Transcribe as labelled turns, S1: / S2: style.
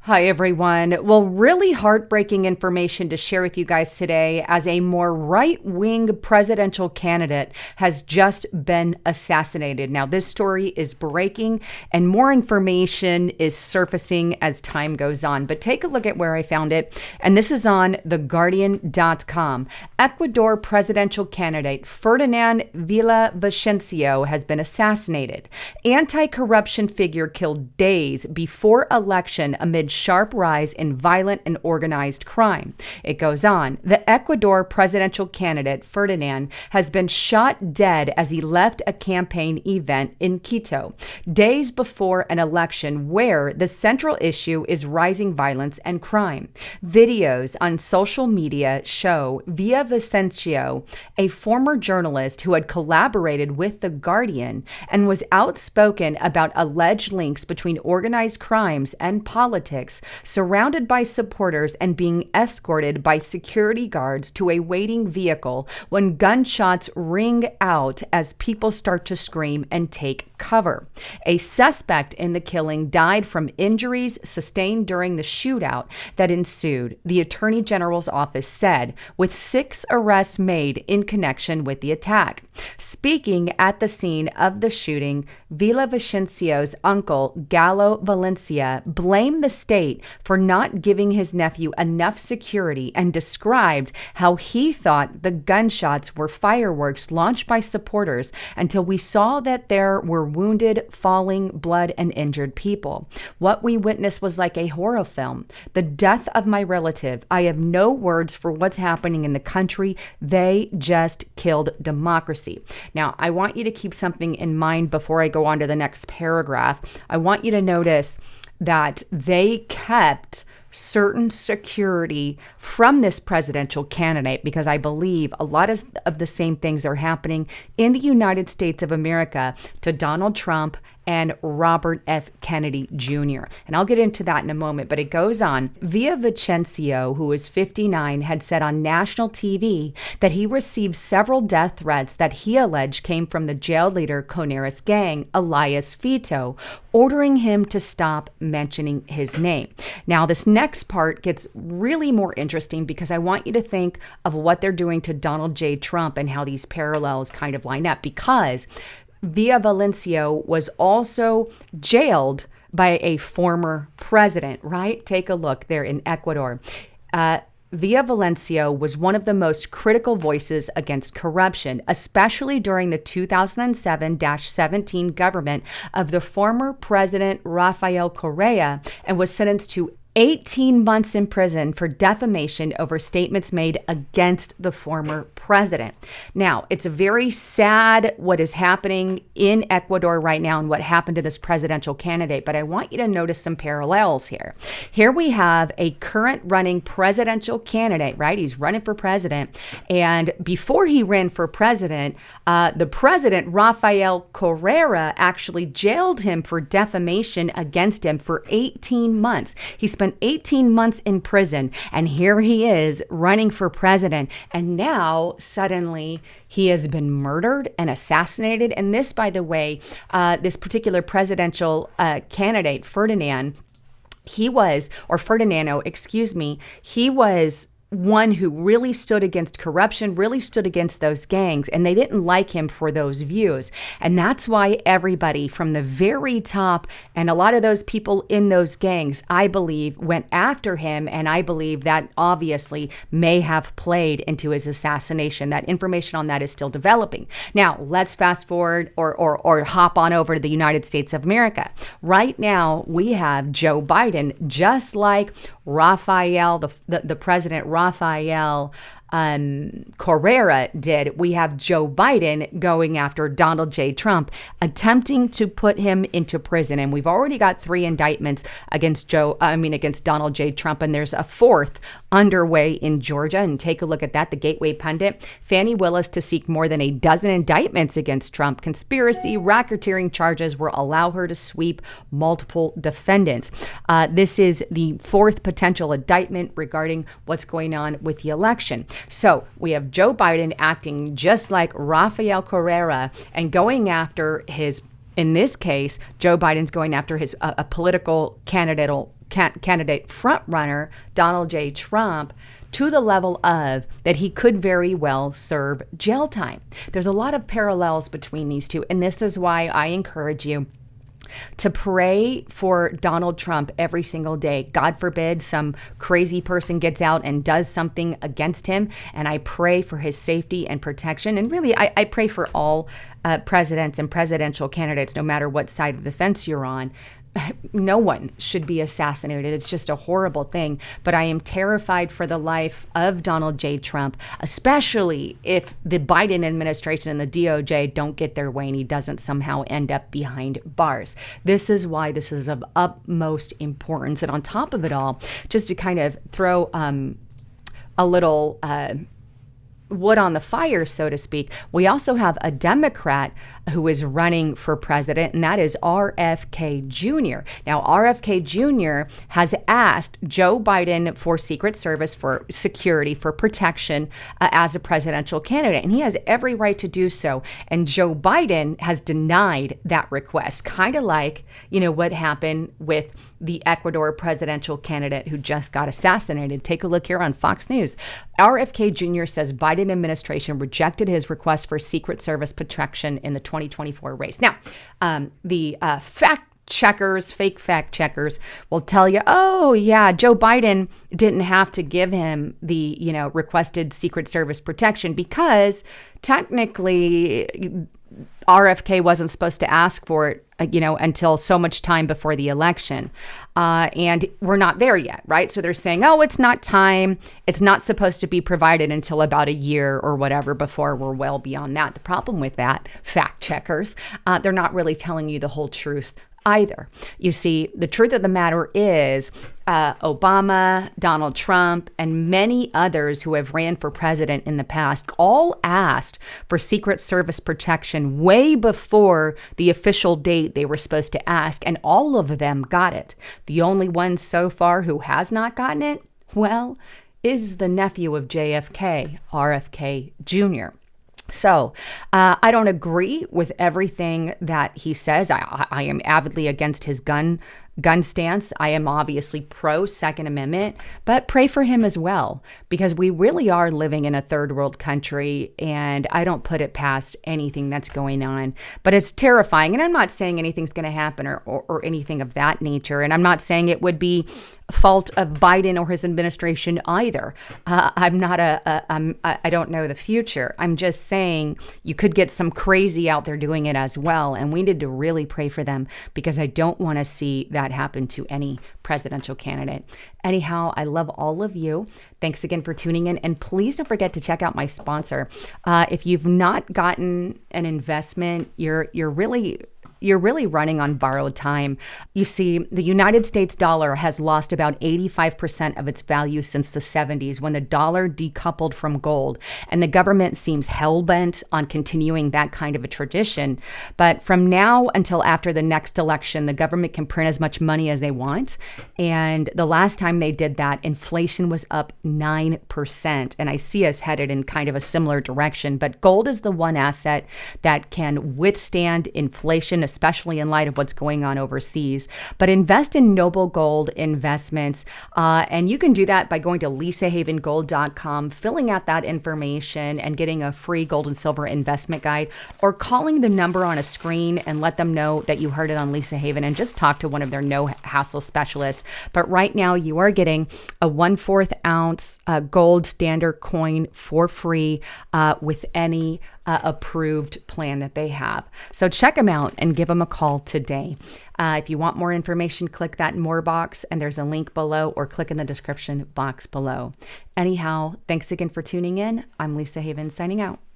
S1: Hi, everyone. Well, really heartbreaking information to share with you guys today as a more right-wing presidential candidate has just been assassinated. Now, this story is breaking and more information is surfacing as time goes on. But take a look at where I found it. And this is on theguardian.com. Ecuador presidential candidate Ferdinand Villavicencio has been assassinated. Anti-corruption figure killed days before election amid sharp rise in violent and organized crime. It goes on. The Ecuador presidential candidate Ferdinand has been shot dead as he left a campaign event in Quito, days before an election where the central issue is rising violence and crime. Videos on social media show Villavicencio, a former journalist who had collaborated with The Guardian and was outspoken about alleged links between organized crimes and politics, surrounded by supporters and being escorted by security guards to a waiting vehicle when gunshots ring out as people start to scream and take cover. A suspect in the killing died from injuries sustained during the shootout that ensued, the Attorney General's office said, with 6 arrests made in connection with the attack. Speaking at the scene of the shooting, Villavicencio's uncle, Gallo Valencia, blamed the state for not giving his nephew enough security and described how he thought the gunshots were fireworks launched by supporters until we saw that there were wounded, falling, blood, and injured people. What we witnessed was like a horror film. The death of my relative. I have no words for what's happening in the country. They just killed democracy. Now, I want you to keep something in mind before I go on to the next paragraph. I want you to notice that they kept certain security from this presidential candidate because I believe a lot of the same things are happening in the United States of America to Donald Trump and Robert F. Kennedy Jr. And I'll get into that in a moment, but it goes on. Villavicencio, who is 59, had said on national TV that he received several death threats that he alleged came from the jail leader Conaris gang, Elias Fito, ordering him to stop mentioning his name. Now, this next part gets really more interesting because I want you to think of what they're doing to Donald J. Trump and how these parallels kind of line up, because Villavicencio was also jailed by a former president, right? Take a look there in Ecuador. Villavicencio was one of the most critical voices against corruption, especially during the 2007-17 government of the former president Rafael Correa, and was sentenced to 18 months in prison for defamation over statements made against the former president. Now, it's very sad what is happening in Ecuador right now and what happened to this presidential candidate, but I want you to notice some parallels here. Here we have a current running presidential candidate, right? He's running for president. And before he ran for president, the president, Rafael Correa, actually jailed him for defamation against him for 18 months. He spent 18 months in prison, and here he is running for president, and now suddenly he has been murdered and assassinated. And this, by the way, this particular presidential candidate, Ferdinando, he was one who really stood against corruption, really stood against those gangs, and they didn't like him for those views. And that's why everybody from the very top and a lot of those people in those gangs, I believe, went after him, and I believe that obviously may have played into his assassination. That information on that is still developing. Now, let's fast forward or hop on over to the United States of America. Right now, we have Joe Biden, just like Rafael, the president Rafael Correa did. We have Joe Biden going after Donald J. Trump, attempting to put him into prison. And we've already got 3 indictments against Donald J. Trump, and there's a 4th underway in Georgia. And take a look at that. The Gateway Pundit, Fannie Willis to seek more than a dozen indictments against Trump. Conspiracy, racketeering charges will allow her to sweep multiple defendants. This is the 4th potential indictment regarding what's going on with the election. So we have Joe Biden acting just like Rafael Correa and going after his, in this case, Joe Biden's going after his a political candidate frontrunner, Donald J. Trump, to the level of that he could very well serve jail time. There's a lot of parallels between these two, and this is why I encourage you to pray for Donald Trump every single day. God forbid some crazy person gets out and does something against him, and I pray for his safety and protection. And really, I pray for all presidents and presidential candidates, no matter what side of the fence you're on. No one should be assassinated. It's just a horrible thing. But I am terrified for the life of Donald J. Trump, especially if the Biden administration and the DOJ don't get their way and he doesn't somehow end up behind bars. This is why this is of utmost importance. And on top of it all, just to kind of throw a little wood on the fire, so to speak, we also have a Democrat who is running for president, and that is RFK Jr. Now, RFK Jr. has asked Joe Biden for Secret Service, for security, for protection as a presidential candidate, and he has every right to do so. And Joe Biden has denied that request, kind of like, what happened with the Ecuador presidential candidate who just got assassinated. Take a look here on Fox News. RFK Jr. says Biden administration rejected his request for Secret Service protection in the 2024 race. Now, the fake fact checkers will tell you, oh yeah, Joe Biden didn't have to give him the, requested Secret Service protection because technically RFK wasn't supposed to ask for it, until so much time before the election. And we're not there yet, right? So they're saying, oh, it's not time. It's not supposed to be provided until about a year or whatever before we're well beyond that. The problem with that, fact checkers, they're not really telling you the whole truth either. You see, the truth of the matter is Obama, Donald Trump, and many others who have ran for president in the past all asked for Secret Service protection way before the official date they were supposed to ask, and all of them got it. The only one so far who has not gotten it, well, is the nephew of JFK, RFK Jr. So I don't agree with everything that he says. I am avidly against his gun stance. I am obviously pro Second Amendment, but pray for him as well, because we really are living in a third world country, and I don't put it past anything that's going on. But it's terrifying, and I'm not saying anything's going to happen or anything of that nature, and I'm not saying it would be fault of Biden or his administration either. I'm not I don't know the future. I'm just saying you could get some crazy out there doing it as well, and we need to really pray for them, because I don't want to see that happen to any presidential candidate. Anyhow, I love all of you. Thanks again for tuning in, and please don't forget to check out my sponsor. If you've not gotten an investment, you're really running on borrowed time. You see, the United States dollar has lost about 85% of its value since the 70s, when the dollar decoupled from gold, and the government seems hell-bent on continuing that kind of a tradition. But from now until after the next election, the government can print as much money as they want. And the last time they did that, inflation was up 9%. And I see us headed in kind of a similar direction. But gold is the one asset that can withstand inflation, especially in light of what's going on overseas. But invest in Noble Gold Investments. And you can do that by going to lisahavengold.com, filling out that information, and getting a free gold and silver investment guide, or calling the number on a screen and let them know that you heard it on Lisa Haven, and just talk to one of their no-hassle specialists. But right now, you are getting a 1/4 ounce gold standard coin for free with any approved plan that they have. So check them out and give them a call today. If you want more information, click that more box, and there's a link below, or click in the description box below. Anyhow, thanks again for tuning in. I'm Lisa Haven, signing out.